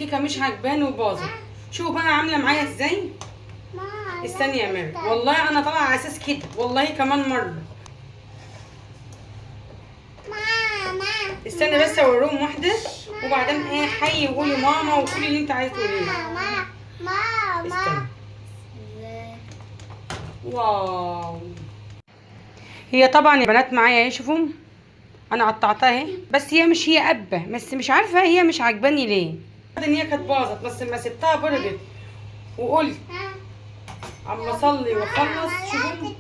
الكيكه مش عجباني وباظت. شوفوا بقى عامله معايا ازاي. استني يا مريم، والله انا طالعه على اساس كده، والله كمان مره. استني بس اوريهم واحده وبعدين ايه حي وقولي ماما وكل اللي انت عايزه تقوليه. استني. واو. هي طبعا يا بنات معايا اهي، شوفوا انا قطعتها اهي، بس هي مش هي قبه، بس مش عارفه هي مش عجباني ليه. ان هي كانت باظت، بس لما سبتها بردت وقلت اما اصلي واخلص. شوفوا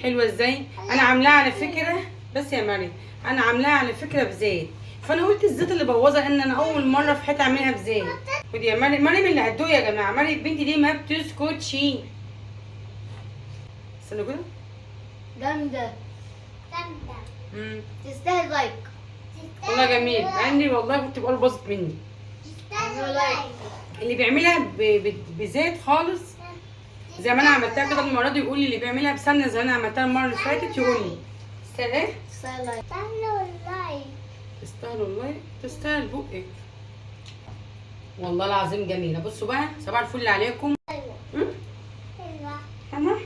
حلوه ازاي. انا عاملاها على فكره، بس يا مريم انا عاملاها على فكره بزيت، فانا قلت الزيت اللي بوظها ان انا اول مره في حياتي اعملها بزيت. ودي يا مريم، مريم اللي هتدوق يا جماعه، مريم بنتي دي ما بتسكتش. استنوا كده. جامدة تستاهل لايك. والله جميل، مع اني والله كنت بقول باظت مني. لايك. اللي بيعملها بزيت خالص زي ما انا عملتها كده المره دي يقول لي، اللي بيعملها بسمنه زي ما انا عملتها المره اللي فاتت يقول لي تستاهل ايه؟ تستاهل لايك. تستاهل والله، تستاهل بقك والله العظيم جميله. بصوا بقى، صباح الفل عليكم. حلوه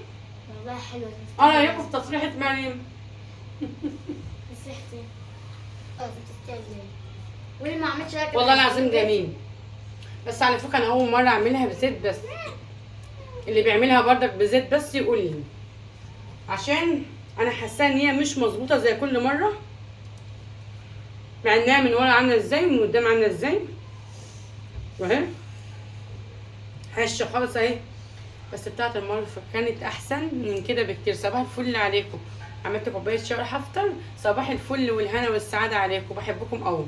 والله حلوة. انا رايكم في تصريحه مريم؟ تستاهل. تستاهل. واللي ما عملتش هيك والله العظيم جميل، بس على فكره انا اول مره اعملها بزيت بس. اللي بيعملها بردك بزيت بس يقول لي، عشان انا حاسه ان هي مش مظبوطه زي كل مره، مع انها من ورا عامله ازاي ومن قدام عامله ازاي، واهي هشه خالص اهي. بس بتاعت المره كانت احسن من كده بكتير. صباح الفل عليكم. عملت كوبايه شاي هفطر. صباح الفل والهنا والسعاده عليكم، بحبكم قوي.